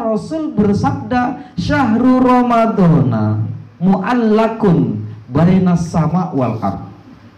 Rasul bersabda, "Syahrul Ramadhana mu'allakun bainas sama wal ard."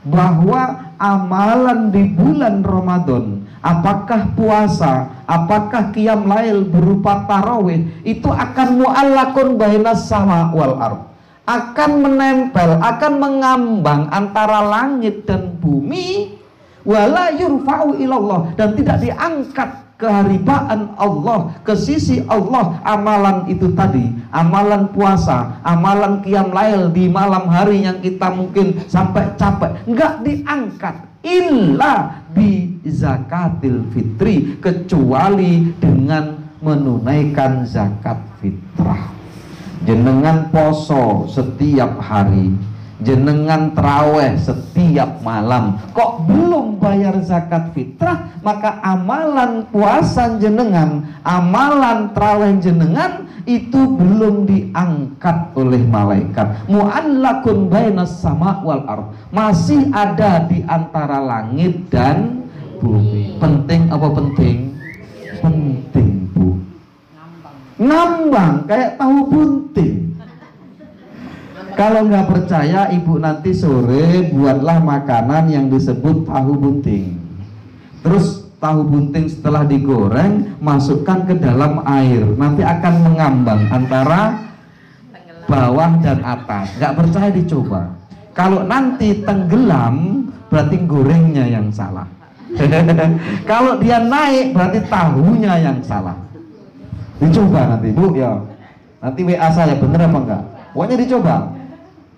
Bahwa amalan di bulan Ramadan, apakah puasa, apakah qiyam lail berupa tarawih, itu akan mu'allakun bainas sama wal ard, akan menempel, akan mengambang antara langit dan bumi, wala yurfa'u ilallah, dan tidak diangkat keharibaan Allah ke sisi Allah. Amalan itu tadi, amalan puasa, amalan qiyam lail di malam hari yang kita mungkin sampai capek, enggak diangkat illa bi zakatil fitri, kecuali dengan menunaikan zakat fitrah. Jenengan poso setiap hari, jenengan traweh setiap malam, kok belum bayar zakat fitrah, maka amalan puasa jenengan, amalan traweh jenengan itu belum diangkat oleh malaikat. Mu'allakun bainas sama wal ard, masih ada di antara langit dan bumi. Penting apa penting? Penting, Bu. Ngambang kayak tahu bunting. Kalau nggak percaya, ibu nanti sore buatlah makanan yang disebut tahu bunting. Terus tahu bunting setelah digoreng, masukkan ke dalam air, nanti akan mengambang antara bawah dan atas. Nggak percaya dicoba. Kalau nanti tenggelam, berarti gorengnya yang salah. Kalau dia naik, berarti tahunya yang salah. Dicoba nanti, Bu, ya. Nanti WA saya, bener apa enggak? Pokoknya dicoba.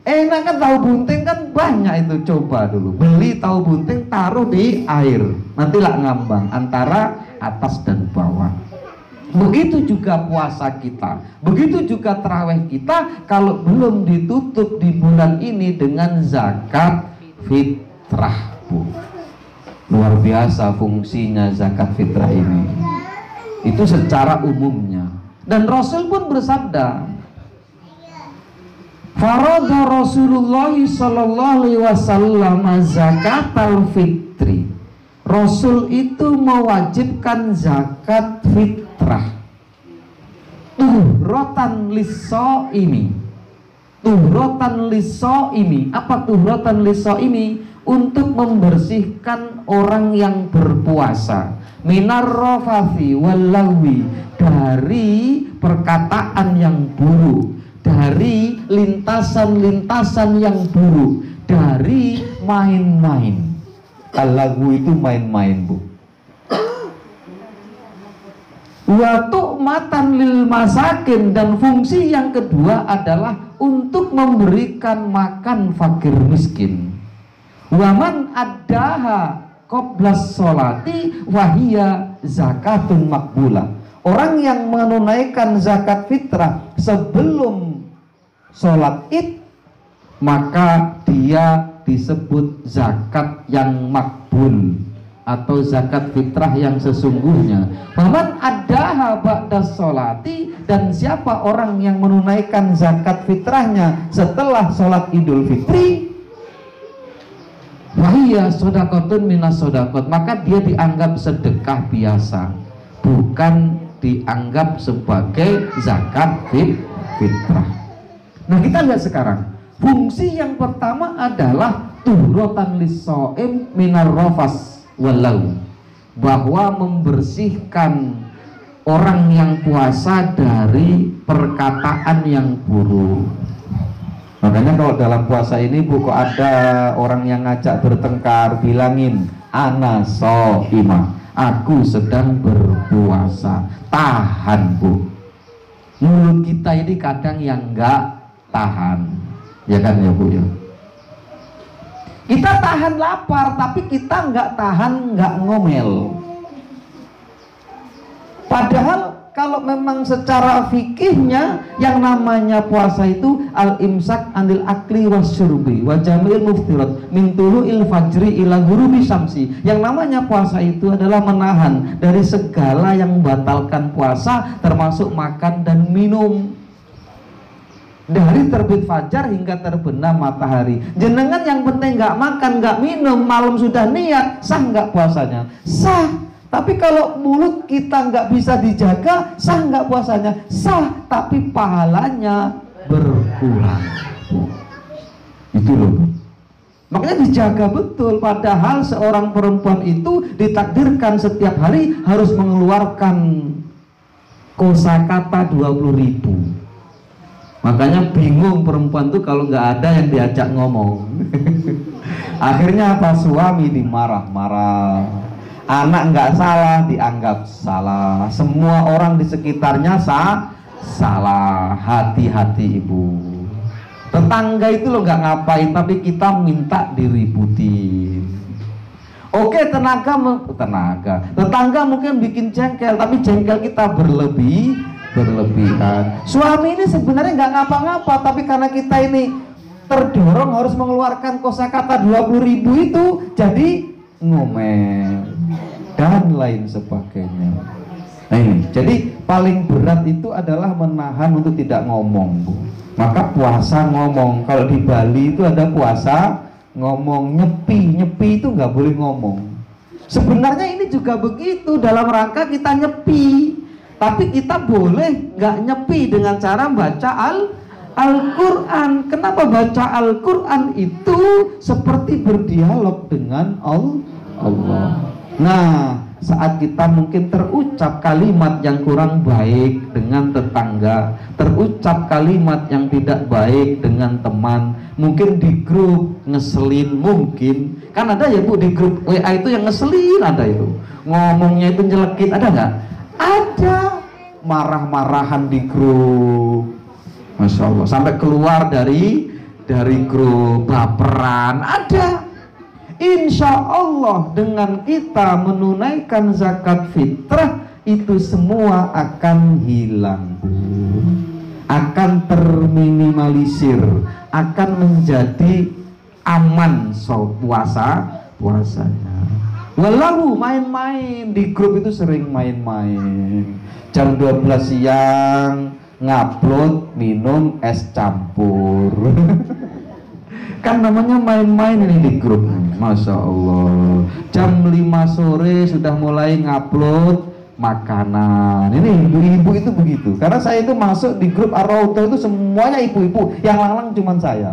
Enak kan, tahu bunting kan banyak itu. Coba dulu, beli tahu bunting, taruh di air, nantilah ngambang antara atas dan bawah. Begitu juga puasa kita, begitu juga tarawih kita, kalau belum ditutup di bulan ini dengan zakat fitrah, Bu. Luar biasa fungsinya zakat fitrah ini. Itu secara umumnya. Dan Rasul pun bersabda, farada Rasulullah sallallahu alaihi wasallam zakatal fitri. Rasul itu mewajibkan zakat fitrah. Tuhratan lis-shaimi. Tuhratan lis-shaimi. Apa tuhratan lis-shaimi? Untuk membersihkan orang yang berpuasa. Minar rafathi wal lagwi, dari perkataan yang buruk, dari lintasan-lintasan yang buruk, dari main-main. Al-lagwu itu main-main, Bu. Wa tu'matan lil masakin, dan fungsi yang kedua adalah untuk memberikan makan fakir miskin. Waman addaha qoblas sholati wahia zakatun makbulah. Orang yang menunaikan zakat fitrah sebelum sholat id, maka dia disebut zakat yang makbul atau zakat fitrah yang sesungguhnya. Waman addaha ba'das sholati, dan siapa orang yang menunaikan zakat fitrahnya setelah sholat idul fitri, wahia sodakotun minas sodakot, maka dia dianggap sedekah biasa, bukan dianggap sebagai zakat fitrah. Nah, kita lihat sekarang. Fungsi yang pertama adalah tuhratan lis-shaim minar rafas walau, bahwa membersihkan orang yang puasa dari perkataan yang buruk. Makanya kalau dalam puasa ini, Bu, kok ada orang yang ngajak bertengkar, bilangin ana shaimah, aku sedang berpuasa. Tahan, Bu. Mulut kita ini kadang yang enggak tahan, ya kan ya, Bu, ya. Kita tahan lapar, tapi kita enggak tahan enggak ngomel. Padahal kalau memang secara fikihnya yang namanya puasa itu al-imsak anil akli wasyurbi wa jami'il muftirat min tulu'il fajri ila ghurubi syamsi. Yang namanya puasa itu adalah menahan dari segala yang membatalkan puasa, termasuk makan dan minum, dari terbit fajar hingga terbenam matahari. Jenengan yang penting nggak makan nggak minum, malam sudah niat, sah nggak puasanya? Sah. Tapi kalau mulut kita nggak bisa dijaga, sah nggak puasanya? Sah, tapi pahalanya berkurang. Itu loh. Makanya dijaga betul. Padahal seorang perempuan itu ditakdirkan setiap hari harus mengeluarkan kosakata 20.000. Makanya bingung perempuan tuh kalau nggak ada yang diajak ngomong. Akhirnya apa? Suami dimarah-marah, anak nggak salah dianggap salah, semua orang di sekitarnya salah. Hati-hati ibu. Tetangga itu loh nggak ngapain, tapi kita minta diributin. Oke, tetangga mungkin bikin jengkel, tapi jengkel kita berlebihan. Suami ini sebenarnya nggak ngapa-ngapa, tapi karena kita ini terdorong harus mengeluarkan kosakata 20.000 itu, jadi ngomel dan lain sebagainya. Nah ini, jadi paling berat itu adalah menahan untuk tidak ngomong, Bu. Maka puasa ngomong. Kalau di Bali itu ada puasa ngomong, nyepi itu nggak boleh ngomong. Sebenarnya ini juga begitu, dalam rangka kita nyepi, tapi kita boleh nggak nyepi dengan cara baca Al-Quran. Kenapa baca Al-Quran itu seperti berdialog dengan Allah. Nah, saat kita mungkin terucap kalimat yang kurang baik dengan tetangga, terucap kalimat yang tidak baik dengan teman, mungkin di grup ngeselin, mungkin kan ada ya Bu, di grup WA itu yang ngeselin, ada itu ngomongnya itu nyelekit, ada nggak? Ada. Marah-marahan di grup, Masya Allah, sampai keluar dari grup, baperan, ada. Insya Allah dengan kita menunaikan zakat fitrah itu semua akan hilang, akan terminimalisir, akan menjadi aman puasanya. Walau main-main di grup itu sering main-main. Jam 12 siang ngupload minum es campur. Kan namanya main-main ini di grup. Masya Allah. Jam 5 sore sudah mulai ngupload makanan. Ini ibu-ibu itu begitu. Karena saya itu masuk di grup Ar-Raudhah itu semuanya ibu-ibu. Yang lalang cuman saya.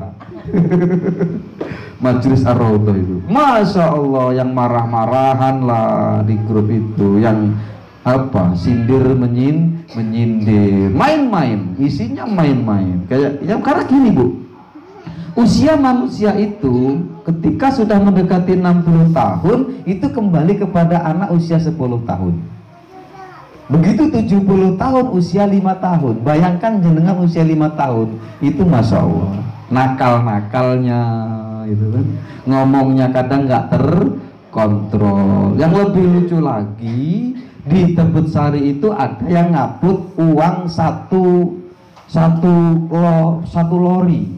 Majelis Ar-Raudhah itu, Masya Allah, yang marah-marahan lah di grup itu, yang apa, sindir menyindir, main-main, isinya main-main. Kayak ya, karena gini Bu, usia manusia itu ketika sudah mendekati 60 tahun itu kembali kepada anak usia 10 tahun. Begitu 70 tahun usia 5 tahun. Bayangkan jenengan usia 5 tahun itu Masya Allah, nakal-nakalnya itu kan, ngomongnya kadang nggak terkontrol. Yang lebih lucu lagi, di Tebet Sari itu ada yang ngabut uang satu lori,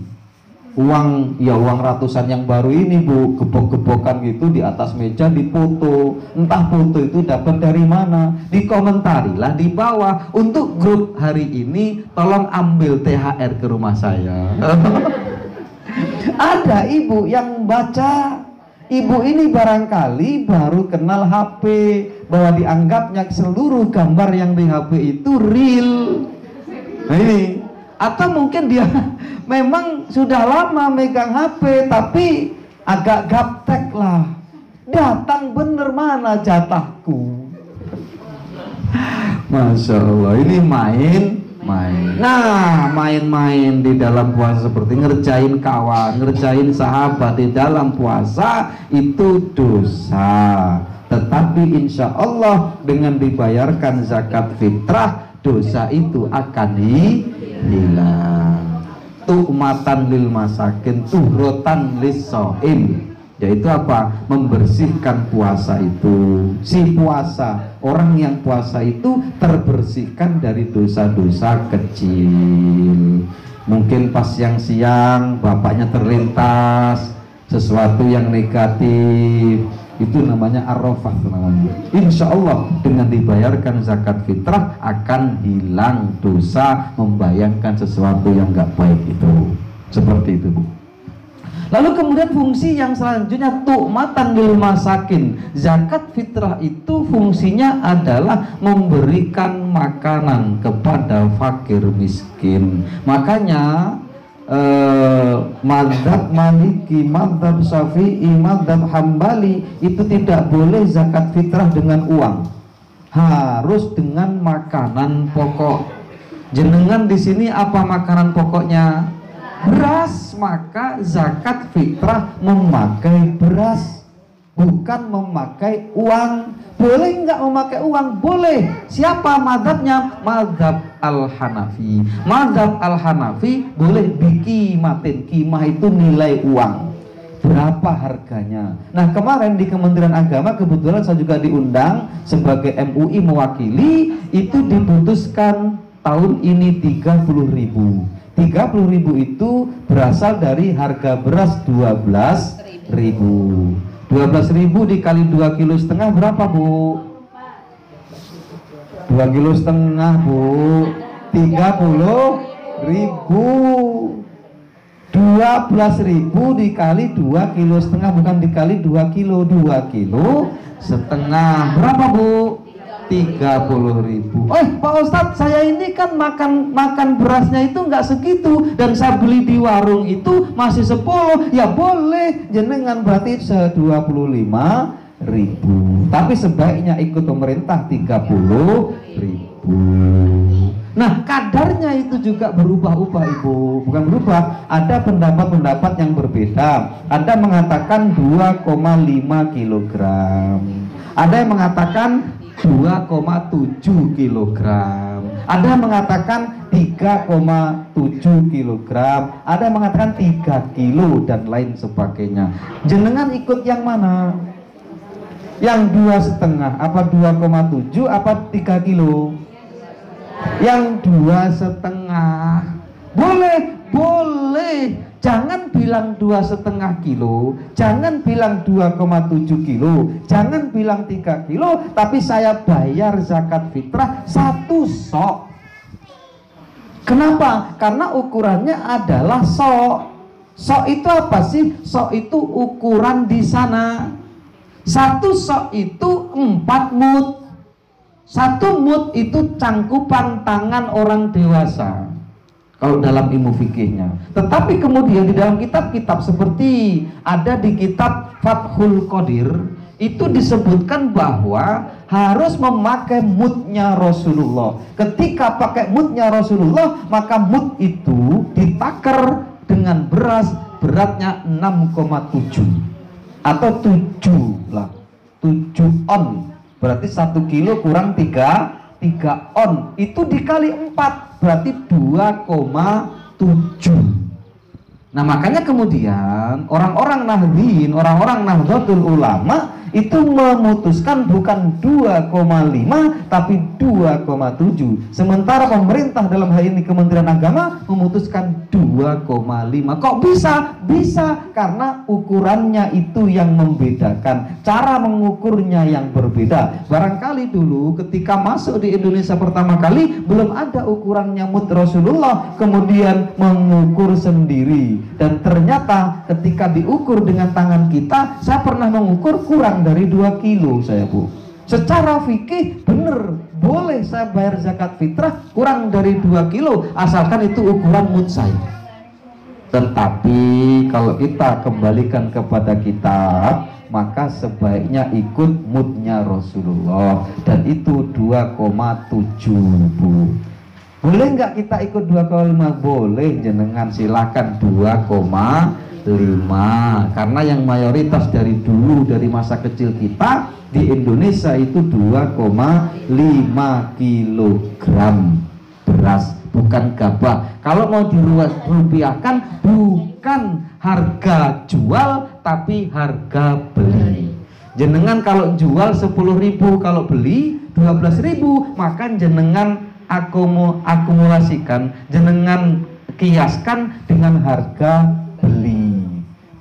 uang ratusan yang baru ini Bu, gebok-gebokan gitu di atas meja, dipoto. Entah foto itu dapat dari mana, dikomentarilah di bawah, untuk grup hari ini tolong ambil THR ke rumah saya. Ada ibu yang baca, ibu ini barangkali baru kenal HP, bahwa dianggapnya seluruh gambar yang di HP itu real. Nah ini, atau mungkin dia memang sudah lama megang HP tapi agak gaptek lah, datang bener mana jatahku. Masya Allah, ini main. Nah, main-main di dalam puasa seperti ngerjain kawan, ngerjain sahabat di dalam puasa itu dosa. Tetapi insya Allah dengan dibayarkan zakat fitrah, dosa itu akan hilang. Tu'matan lil masakin, tuhrotan lis so'im, yaitu apa? Membersihkan puasa itu. Si puasa, orang yang puasa itu terbersihkan dari dosa-dosa kecil. Mungkin pas siang bapaknya terlintas sesuatu yang negatif, itu namanya arrofah namanya. Insya Allah dengan dibayarkan zakat fitrah akan hilang dosa membayangkan sesuatu yang gak baik itu. Seperti itu Bu. Lalu kemudian fungsi yang selanjutnya tu'matan lil masakin. Zakat fitrah itu fungsinya adalah memberikan makanan kepada fakir miskin. Makanya mazhab Maliki, mazhab Syafi'i, mazhab Hambali itu tidak boleh zakat fitrah dengan uang, harus dengan makanan pokok. Jenengan di sini apa makanan pokoknya? Beras, maka zakat fitrah memakai beras, bukan memakai uang. Boleh nggak memakai uang? Boleh. Siapa mazhabnya? Mazhab Al-Hanafi. Mazhab Al-Hanafi boleh bikimatin. Kimah itu nilai uang. Berapa harganya? Nah, kemarin di Kementerian Agama kebetulan saya juga diundang sebagai MUI mewakili. Itu diputuskan tahun ini 30.000. 30.000 itu berasal dari harga beras 12.000. 12.000 dikali 2,5 kilo berapa, Bu? 2,5 kilo, Bu. 30.000. 12.000 dikali 2,5 kilo, bukan dikali 2 kilo. 2,5 kilo berapa, Bu? 30.000. Pak Ustadz, saya ini kan makan berasnya itu nggak segitu, dan saya beli di warung itu masih 10. Ya boleh, jenengan berarti 25.000. Tapi sebaiknya ikut pemerintah 30.000. Nah, kadarnya itu juga berubah-ubah, Ibu. Bukan berubah, ada pendapat-pendapat yang berbeda. Ada mengatakan 2,5 kilogram. Ada yang mengatakan 2,7 kilogram. Ada yang mengatakan 3,7 kilogram. Ada yang mengatakan 3 kilo dan lain sebagainya. Jenengan ikut yang mana? Yang 2,5 apa 2,7 apa 3 kilo? Yang 2,5. Boleh. Jangan bilang 2,5 kilo, jangan bilang 2,7 kilo, jangan bilang 3 kilo, tapi saya bayar zakat fitrah 1 sok. Kenapa? Karena ukurannya adalah sok. Sok itu apa sih? Sok itu ukuran di sana. 1 sok itu 4 mud. 1 mud itu cangkupan tangan orang dewasa kalau dalam ilmu fikihnya. Tetapi kemudian di dalam kitab-kitab seperti ada di kitab Fathul Qadir, itu disebutkan bahwa harus memakai mudnya Rasulullah. Ketika pakai mudnya Rasulullah, maka mud itu ditakar dengan beras beratnya 6,7 atau 7 lah, 7 on. Berarti 1 kilo kurang 3 on, itu dikali 4 berarti 2,7. Nah, makanya kemudian orang-orang Nahdliyin, orang-orang Nahdlatul Ulama itu memutuskan bukan 2,5 tapi 2,7. Sementara pemerintah dalam hal ini Kementerian Agama memutuskan 2,5. Kok bisa? Bisa karena ukurannya itu yang membedakan, cara mengukurnya yang berbeda. Barangkali dulu ketika masuk di Indonesia pertama kali belum ada ukurannya mud Rasulullah, kemudian mengukur sendiri. Dan ternyata ketika diukur dengan tangan kita, saya pernah mengukur kurang dari 2 kilo saya, Bu. Secara fikih bener, boleh saya bayar zakat fitrah kurang dari 2 kilo asalkan itu ukuran mud saya. Tetapi kalau kita kembalikan kepada kitab, maka sebaiknya ikut mudnya Rasulullah, dan itu 2,7, Bu. Boleh nggak kita ikut 2,5? Boleh, jenengan silakan 2,5. Karena yang mayoritas dari dulu, dari masa kecil kita di Indonesia itu 2,5 kilogram beras, bukan gabah. Kalau mau dirupiahkan, bukan harga jual tapi harga beli. Jenengan kalau jual 10.000, kalau beli 12.000, maka jenengan akumulasikan, jenengan kiaskan dengan harga beli,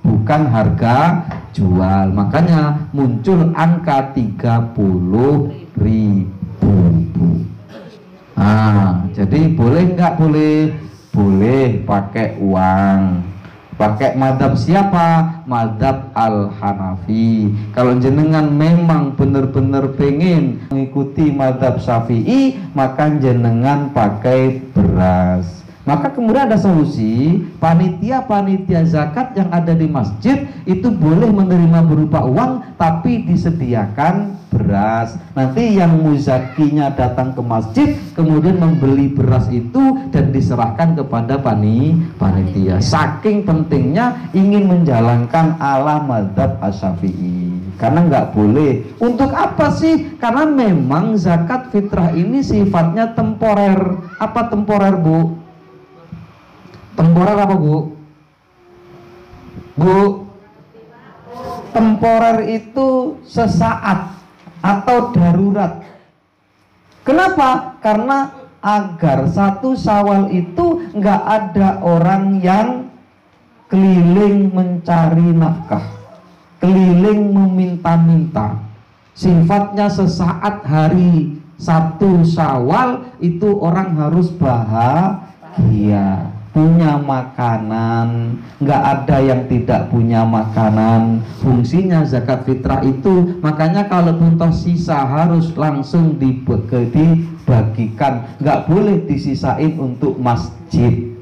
bukan harga jual. Makanya muncul angka 30.000. Jadi boleh nggak? Boleh pakai uang, Pakai madhab siapa? Madhab Al-Hanafi. Kalau jenengan memang benar-benar pengen mengikuti madhab Syafi'i, maka jenengan pakai beras. Maka kemudian ada solusi, panitia-panitia zakat yang ada di masjid itu boleh menerima berupa uang, tapi disediakan beras. Nanti yang muzakinya datang ke masjid, kemudian membeli beras itu dan diserahkan kepada panitia. Saking pentingnya ingin menjalankan ala mazhab Asy-Syafi'i. Karena nggak boleh. Untuk apa sih? Karena memang zakat fitrah ini sifatnya temporer. Apa temporer, Bu? Temporer apa, Bu? Bu, temporer itu sesaat atau darurat. Kenapa? Karena agar 1 Syawal itu nggak ada orang yang keliling mencari nafkah, keliling meminta-minta. Sifatnya sesaat hari 1 Syawal itu orang harus bahagia, punya makanan, nggak ada yang tidak punya makanan. Fungsinya zakat fitrah itu, makanya kalau toh sisa harus langsung dibagikan, nggak boleh disisain untuk masjid.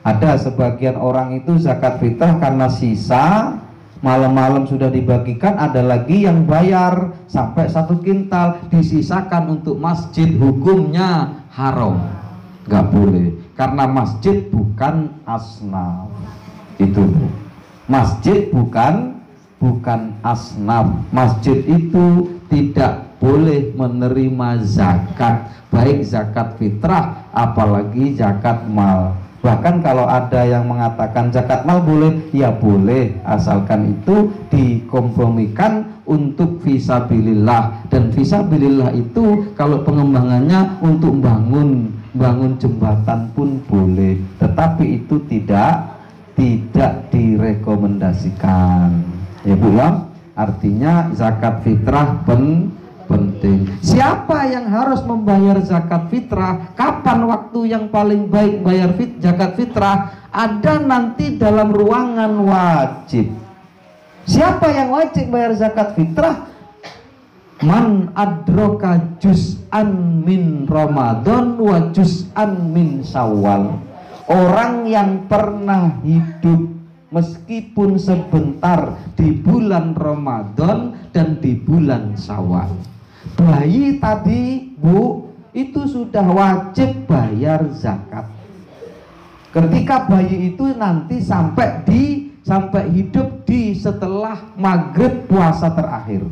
Ada sebagian orang itu zakat fitrah karena sisa, malam-malam sudah dibagikan, ada lagi yang bayar sampai 1 kintal disisakan untuk masjid, hukumnya haram, nggak boleh. Karena masjid bukan asnaf. Itu, masjid bukan asnaf. Masjid itu tidak boleh menerima zakat, baik zakat fitrah apalagi zakat mal. Bahkan kalau ada yang mengatakan zakat mal boleh, ya boleh, asalkan itu dikompromikan untuk fisabilillah. Dan fisabilillah itu kalau pengembangannya untuk bangun jembatan pun boleh, tetapi itu tidak direkomendasikan, ya Bu ya. Artinya zakat fitrah penting. Siapa yang harus membayar zakat fitrah? Kapan waktu yang paling baik bayar zakat fitrah? Ada nanti dalam ruangan wajib. Siapa yang wajib bayar zakat fitrah? Man adroka juz'an min Ramadan wa juz'an min Syawal. Orang yang pernah hidup meskipun sebentar di bulan Ramadan dan di bulan Syawal. Bayi tadi, Bu, itu sudah wajib bayar zakat. Ketika bayi itu nanti sampai hidup di setelah maghrib puasa terakhir.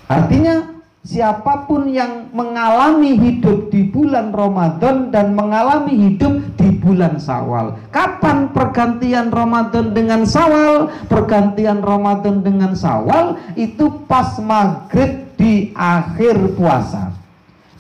Artinya siapapun yang mengalami hidup di bulan Ramadan dan mengalami hidup di bulan Syawal. Kapan pergantian Ramadan dengan Syawal? Pergantian Ramadan dengan Syawal itu pas maghrib di akhir puasa.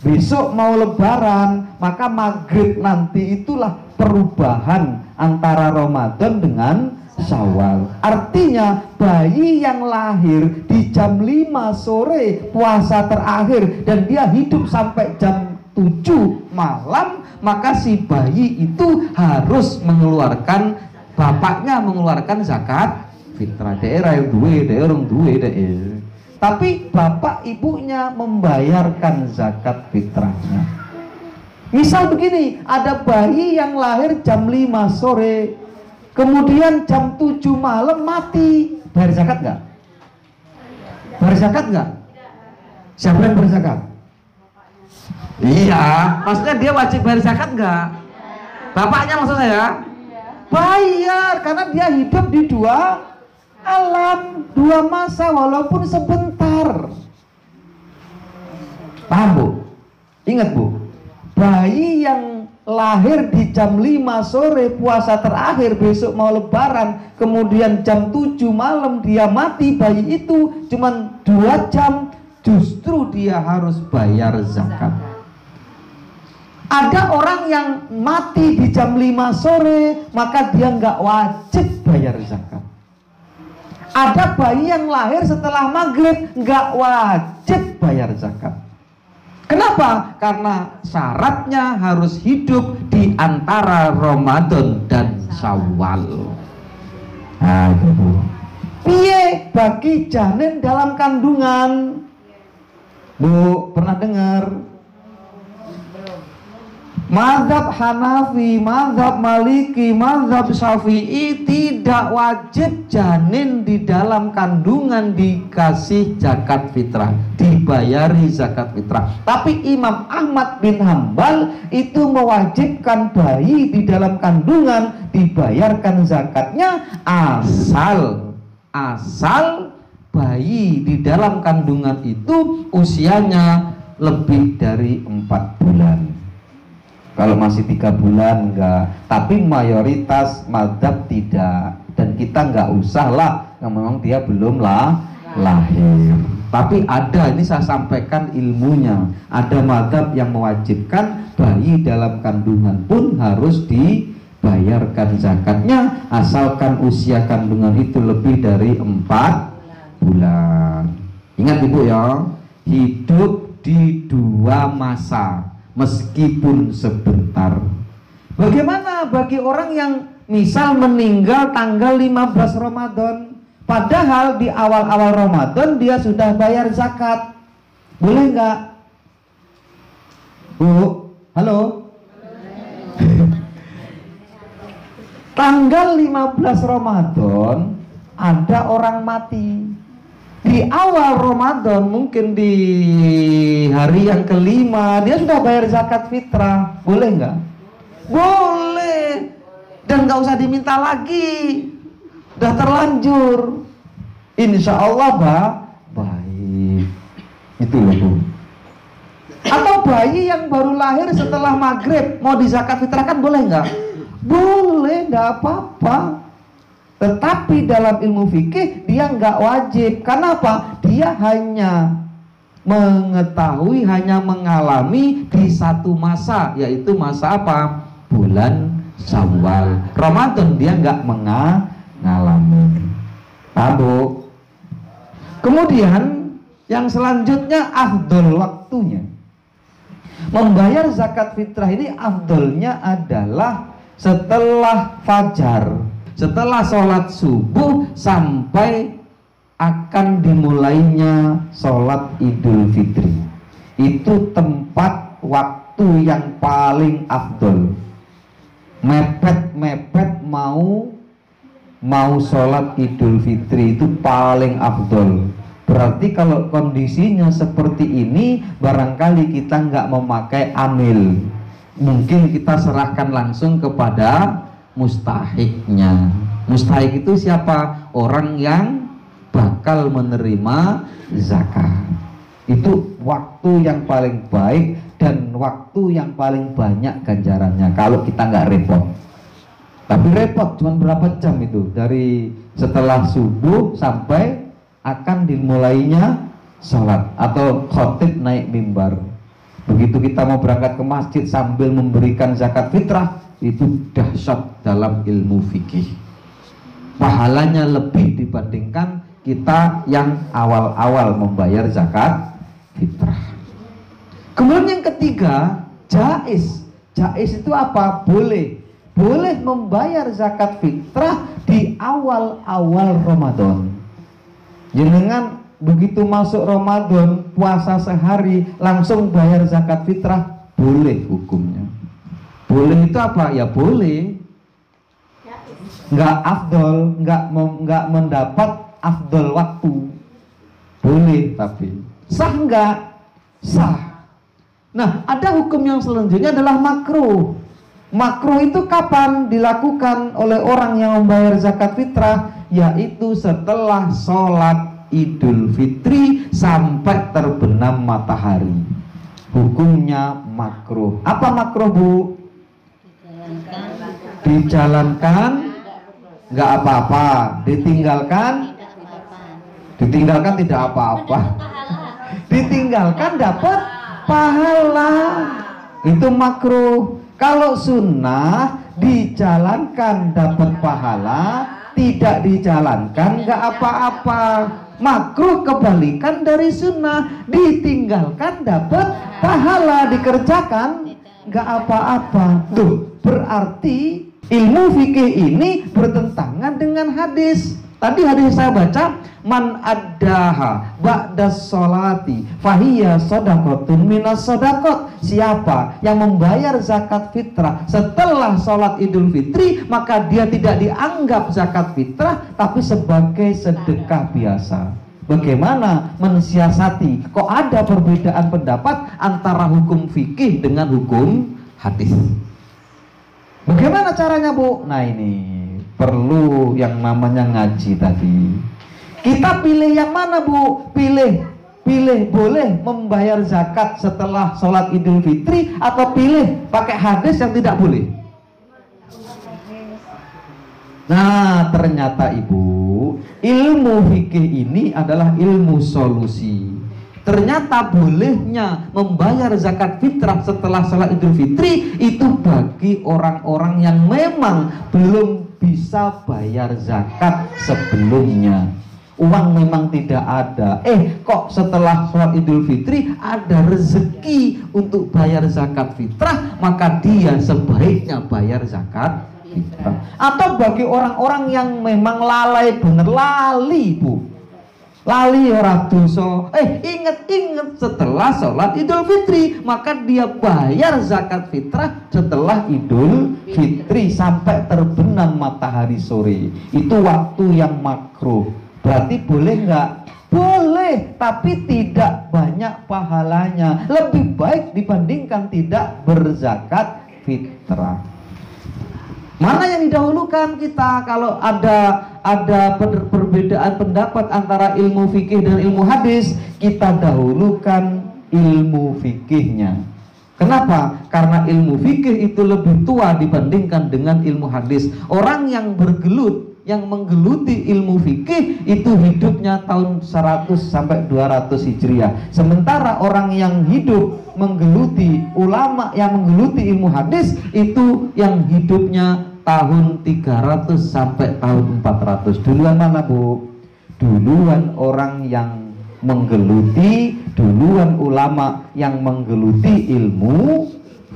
Besok mau lebaran, maka maghrib nanti itulah perubahan antara Ramadan dengan Syawal. Artinya bayi yang lahir di jam 5 sore puasa terakhir dan dia hidup sampai jam 7 malam, maka si bayi itu harus mengeluarkan, bapaknya mengeluarkan zakat fitrah. Daerah yang orang duwe. Tapi bapak ibunya membayarkan zakat fitrahnya. Misal begini, ada bayi yang lahir jam 5 sore, kemudian jam 7 malam mati, bayar zakat nggak? Bayar zakat nggak? Siapa yang bayar zakat? Iya, maksudnya dia wajib bayar zakat nggak? Bapaknya maksud saya? Bayar, karena dia hidup di 2 alam, 2 masa walaupun sebentar. Paham, Bu? Ingat, Bu, bayi yang lahir di jam 5 sore puasa terakhir, besok mau lebaran, kemudian jam 7 malam dia mati, bayi itu cuman 2 jam, justru dia harus bayar zakat. Ada orang yang mati di jam 5 sore, maka dia nggak wajib bayar zakat. Ada bayi yang lahir setelah maghrib, nggak wajib bayar zakat. Kenapa? Karena syaratnya harus hidup di antara Ramadan dan Syawal. Nah itu Bu. Piye bagi janin dalam kandungan? Bu, pernah dengar? Mazhab Hanafi, mazhab Maliki, mazhab Syafi'i tidak wajib janin di dalam kandungan dikasih zakat fitrah, dibayari zakat fitrah. Tapi Imam Ahmad bin Hambal itu mewajibkan bayi di dalam kandungan dibayarkan zakatnya asal bayi di dalam kandungan itu usianya lebih dari 4 bulan. Kalau masih 3 bulan enggak, tapi mayoritas mazhab tidak, dan kita enggak usah lah, yang memang dia belum lahir. Tapi ada, ini saya sampaikan ilmunya, ada mazhab yang mewajibkan bayi dalam kandungan pun harus dibayarkan zakatnya asalkan usia kandungan itu lebih dari 4 bulan. Ingat Ibu ya, hidup di 2 masa meskipun sebentar. Bagaimana bagi orang yang misal meninggal tanggal 15 Ramadan, padahal di awal-awal Ramadan dia sudah bayar zakat, boleh nggak? Bu, halo? Tanggal 15 Ramadan ada orang mati. Di awal Ramadan, mungkin di hari yang kelima dia sudah bayar zakat fitrah, boleh nggak? Boleh, dan nggak usah diminta lagi, udah terlanjur. Insya Allah baik. Itu loh Bu. Atau bayi yang baru lahir setelah maghrib mau di zakat fitrahkan, boleh nggak? Boleh, nggak apa-apa. Tetapi dalam ilmu fikih dia nggak wajib. Kenapa? Dia hanya mengetahui, hanya mengalami di satu masa, yaitu masa apa? Bulan Syawal. Ramadan dia nggak mengalami. Tahu? Kemudian yang selanjutnya afdol waktunya. Membayar zakat fitrah ini afdolnya adalah setelah fajar, setelah sholat subuh sampai akan dimulainya sholat Idul Fitri. Itu tempat waktu yang paling afdol. Mepet-mepet mau sholat Idul Fitri itu paling afdol. Berarti kalau kondisinya seperti ini, barangkali kita nggak memakai amil, mungkin kita serahkan langsung kepada mustahiknya. Mustahik itu siapa? Orang yang bakal menerima zakat. Itu waktu yang paling baik dan waktu yang paling banyak ganjarannya kalau kita nggak repot. Tapi repot cuma berapa jam itu, dari setelah subuh sampai akan dimulainya sholat atau khotib naik mimbar. Begitu kita mau berangkat ke masjid sambil memberikan zakat fitrah, itu dahsyat dalam ilmu fikih. Pahalanya lebih dibandingkan kita yang awal-awal membayar zakat fitrah. Kemudian yang ketiga, jaiz. Jaiz itu apa? Boleh membayar zakat fitrah di awal-awal Ramadan. Jenengan begitu masuk Ramadan, puasa sehari langsung bayar zakat fitrah, boleh hukumnya. Boleh itu apa? Ya boleh. Nggak afdol, nggak mendapat afdol waktu. Boleh, tapi sah nggak? Sah. Nah, ada hukum yang selanjutnya adalah makruh. Makruh itu kapan dilakukan oleh orang yang membayar zakat fitrah? Yaitu setelah sholat Idul Fitri sampai terbenam matahari. Hukumnya makruh. Apa makruh, Bu? Dijalankan nggak apa-apa, ditinggalkan tidak apa-apa. Ditinggalkan dapat pahala. Itu makruh. Kalau sunnah dijalankan dapat pahala, tidak dijalankan nggak apa-apa. Makruh kebalikan dari sunnah, ditinggalkan dapat pahala, dikerjakan nggak apa-apa. Tuh, berarti ilmu fikih ini bertentangan dengan dengan hadis. Tadi hadis saya baca, man addaha ba'das sholati fahiya shadaqatun minas shadaqat. Siapa yang membayar zakat fitrah setelah sholat Idul Fitri, maka dia tidak dianggap zakat fitrah, tapi sebagai sedekah biasa. Bagaimana mensiasati? Kok ada perbedaan pendapat antara hukum fikih dengan hukum hadis? Bagaimana caranya, Bu? Nah, ini perlu yang namanya ngaji tadi. Kita pilih yang mana, Bu? Pilih boleh membayar zakat setelah sholat Idul Fitri, atau pilih pakai hadis yang tidak boleh? Nah, ternyata Ibu, ilmu fikih ini adalah ilmu solusi. Ternyata bolehnya membayar zakat fitrah setelah sholat Idul Fitri itu bagi orang-orang yang memang belum bisa bayar zakat sebelumnya. Uang memang tidak ada, kok setelah sholat Idul Fitri ada rezeki untuk bayar zakat fitrah, maka dia sebaiknya bayar zakat fitrah. Atau bagi orang-orang yang memang lalai, bener lali, Bu, lali ora dosa, inget-inget setelah sholat Idul Fitri, maka dia bayar zakat fitrah setelah Idul Fitri sampai terbenam matahari sore. Itu waktu yang makruh. Berarti boleh nggak? Boleh, tapi tidak banyak pahalanya. Lebih baik dibandingkan tidak berzakat fitrah. Mana yang didahulukan kita kalau ada perbedaan pendapat antara ilmu fikih dan ilmu hadis? Kita dahulukan ilmu fikihnya. Kenapa? Karena ilmu fikih itu lebih tua dibandingkan dengan ilmu hadis. Orang yang menggeluti ilmu fikih itu hidupnya tahun 100 sampai 200 Hijriah. Sementara orang yang hidup menggeluti, ulama yang menggeluti ilmu hadis itu yang hidupnya tahun 300 sampai tahun 400. Duluan mana, Bu? Duluan orang yang menggeluti, duluan ulama yang menggeluti ilmu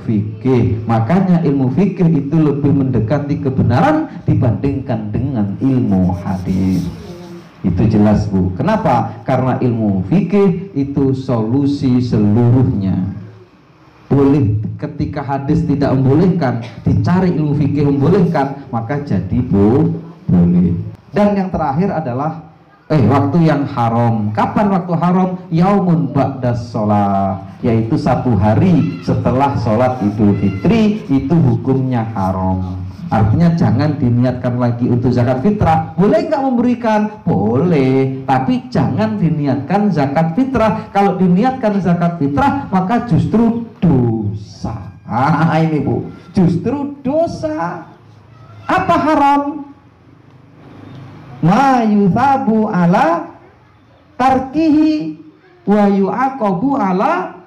fikih. Makanya ilmu fikih itu lebih mendekati kebenaran dibandingkan dengan ilmu hadis. Itu jelas, Bu. Kenapa? Karena ilmu fikih itu solusi seluruhnya. Boleh ketika hadis tidak membolehkan, dicari ilmu fikih membolehkan, maka jadi boleh. Dan yang terakhir adalah waktu yang haram. Kapan waktu haram? Yaumun ba'das sholat, yaitu 1 hari setelah sholat Idul Fitri, itu hukumnya haram. Artinya jangan diniatkan lagi untuk zakat fitrah. Boleh nggak memberikan? Boleh, tapi jangan diniatkan zakat fitrah. Kalau diniatkan zakat fitrah, maka justru dosa. Ini, Bu, justru dosa. Apa haram? Ma yuthabu ala tarkihi wa yu'aqabu ala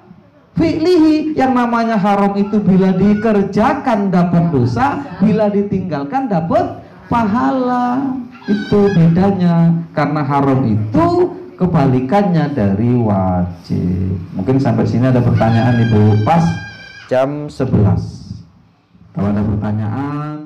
fi'lihi. Yang namanya haram itu bila dikerjakan dapat dosa, bila ditinggalkan dapat pahala. Itu bedanya. Karena haram itu kebalikannya dari wajib. Mungkin sampai sini ada pertanyaan, Ibu. Pas jam 11. Kalau ada pertanyaan